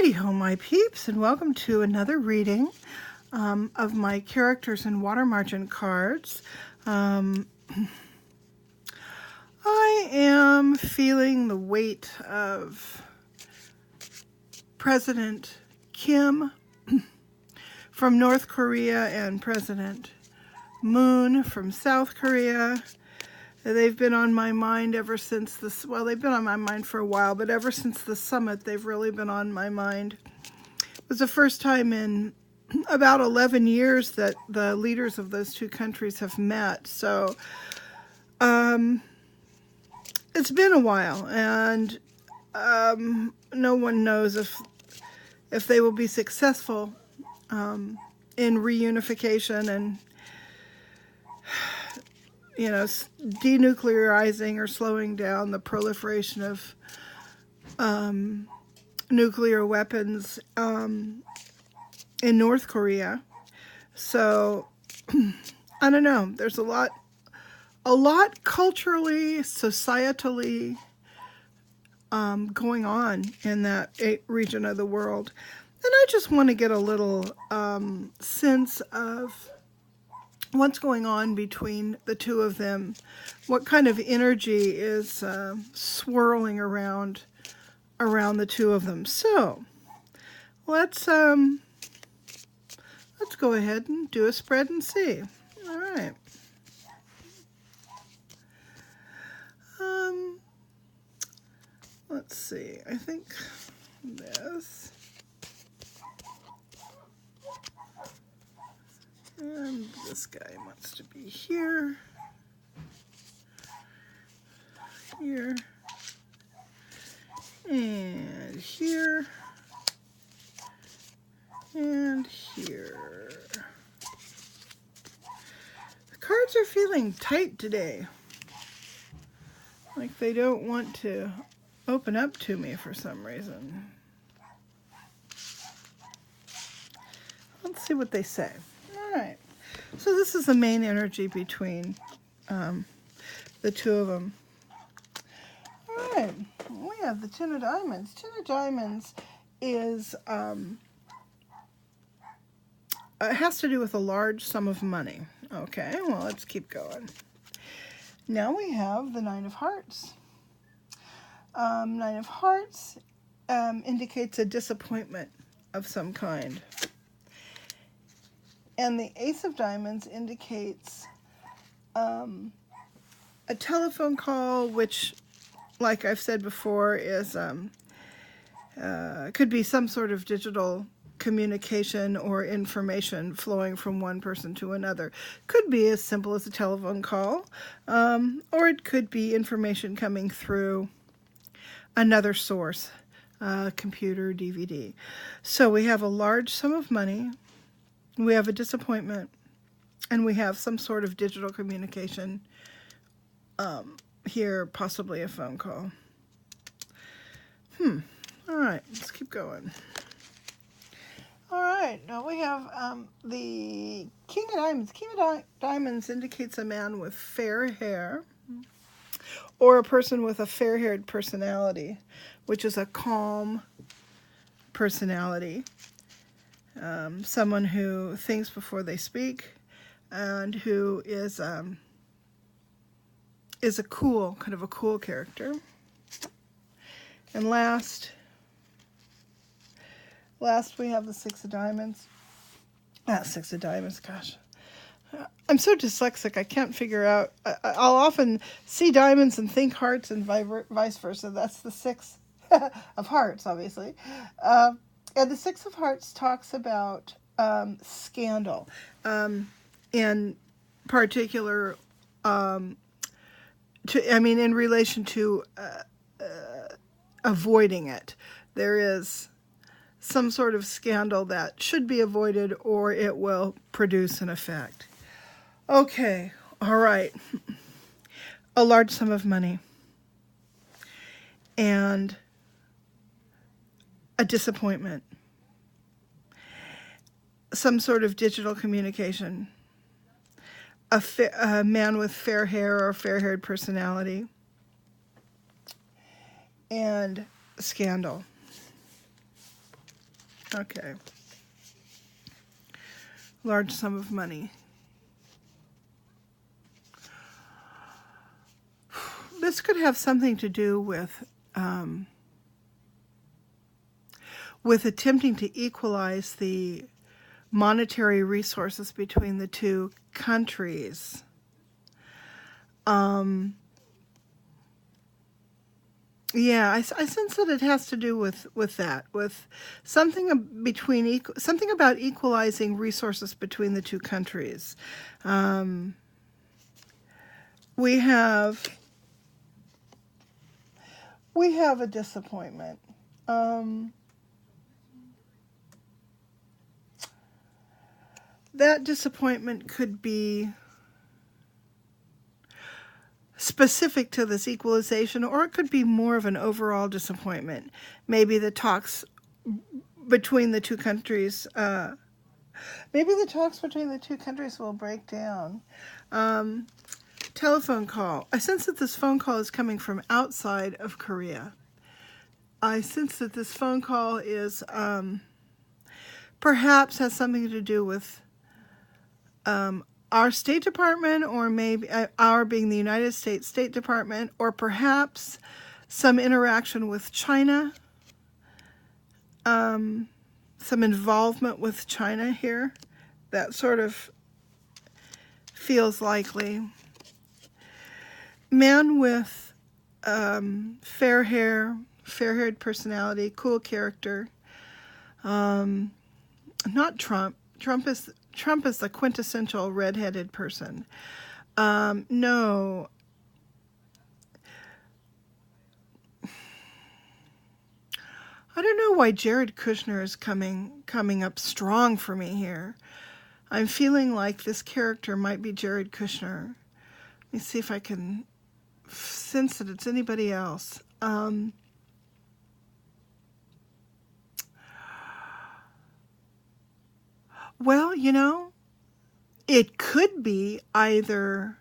Howdy ho, my peeps, and welcome to another reading of my characters and water margin cards. I am feeling the weight of President Kim from North Korea and President Moon from South Korea. They've been on my mind ever since this, well, they've been on my mind for a while, but ever since the summit, they've really been on my mind. It was the first time in about 11 years that the leaders of those two countries have met. So it's been a while, and no one knows if they will be successful in reunification and denuclearizing or slowing down the proliferation of nuclear weapons in North Korea. So I don't know. There's a lot culturally, societally going on in that region of the world. And I just want to get a little sense of what's going on between the two of them, what kind of energy is swirling around the two of them. So let's go ahead and do a spread and see. All right. Let's see. I think this. And this guy wants to be here, here, and here, and here. The cards are feeling tight today. Like they don't want to open up to me for some reason. Let's see what they say. All right, so this is the main energy between the two of them. All right, we have the Ten of Diamonds. Ten of Diamonds is it has to do with a large sum of money. Okay, well, let's keep going. Now we have the Nine of Hearts. Nine of Hearts indicates a disappointment of some kind. And the Ace of Diamonds indicates a telephone call, which, like I've said before, is could be some sort of digital communication or information flowing from one person to another. Could be as simple as a telephone call, or it could be information coming through another source, computer, DVD. So we have a large sum of money. We have a disappointment, and we have some sort of digital communication here, possibly a phone call. All right, let's keep going. All right, now we have the King of Diamonds. King of Diamonds indicates a man with fair hair, or a person with a fair-haired personality, which is a calm personality. Someone who thinks before they speak, and who is a cool, kind of a cool character. And last we have the Six of Diamonds. Six of Diamonds, gosh. I'm so dyslexic, I can't figure out. I'll often see diamonds and think hearts and vice versa. That's the Six of Hearts, obviously. And the Six of Hearts talks about scandal, in particular, in relation to avoiding it. There is some sort of scandal that should be avoided, or it will produce an effect. Okay, all right. A large sum of money. And a disappointment, some sort of digital communication, a man with fair hair or fair-haired personality, and scandal. Okay. Large sum of money. This could have something to do with attempting to equalize the monetary resources between the two countries. Yeah, I sense that it has to do with that, with something something about equalizing resources between the two countries. We have a disappointment. That disappointment could be specific to this equalization, or it could be more of an overall disappointment. Maybe the talks between the two countries, will break down. Telephone call. I sense that this phone call is coming from outside of Korea. I sense that this phone call is perhaps has something to do with our State Department, or maybe our being the United States State Department, or perhaps some interaction with China, some involvement with China here. That sort of feels likely. Man with fair-haired personality, cool character. Not Trump. Trump is the quintessential redheaded person. No. I don't know why Jared Kushner is coming up strong for me here. I'm feeling like this character might be Jared Kushner. Let me see if I can sense that it's anybody else. Well, it could be either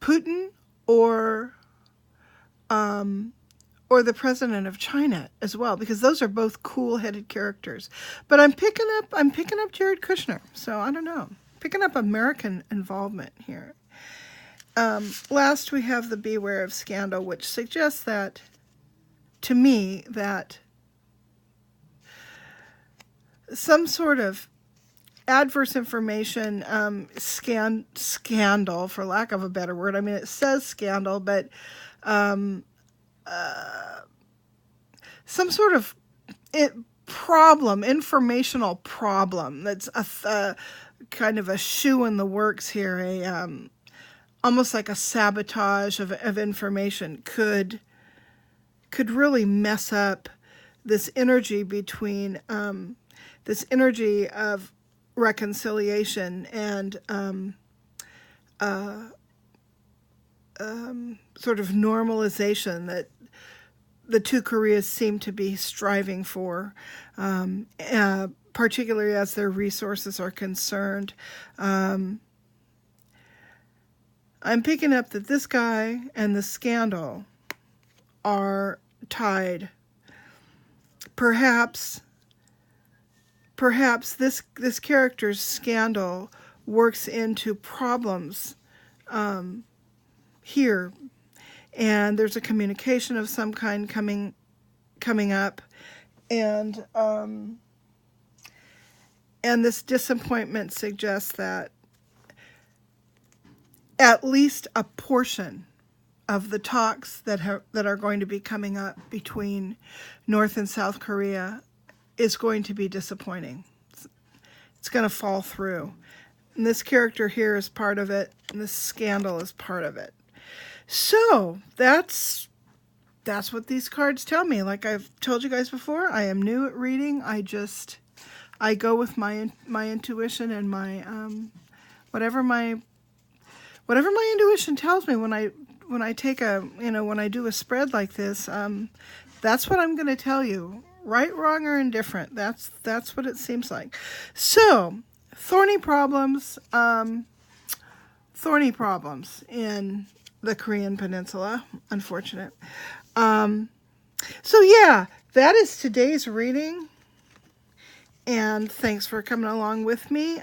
Putin or the president of China as well, because those are both cool-headed characters. But I'm picking up Jared Kushner, so I don't know. Picking up American involvement here. Last, we have the beware of scandal, which suggests that, to me, that some sort of adverse information scandal, for lack of a better word. I mean, it says scandal, but some sort of informational problem that's a kind of a shoe in the works here, almost like a sabotage of information could really mess up this energy between this energy of reconciliation and sort of normalization that the two Koreas seem to be striving for, particularly as their resources are concerned. I'm picking up that this guy and the scandal are tied. Perhaps this character's scandal works into problems here, and there's a communication of some kind coming up, and this disappointment suggests that at least a portion of the talks that are going to be coming up between North and South Korea is going to be disappointing. It's going to fall through. And this character here is part of it, and this scandal is part of it. So, that's what these cards tell me. Like I've told you guys before, I am new at reading. I go with my intuition and my whatever my intuition tells me when I take when I do a spread like this. That's what I'm going to tell you. Right, wrong, or indifferent. That's what it seems like. So, thorny problems in the Korean Peninsula. Unfortunate. So yeah, that is today's reading. And thanks for coming along with me.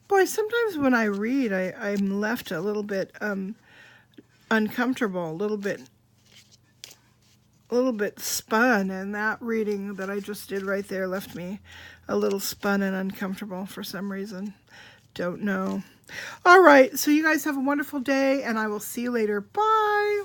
Boy, sometimes when I read, I'm left a little bit uncomfortable, a little bit spun, and that reading that I just did right there left me a little spun and uncomfortable for some reason. Don't know. All right, so you guys have a wonderful day, and I will see you later. Bye.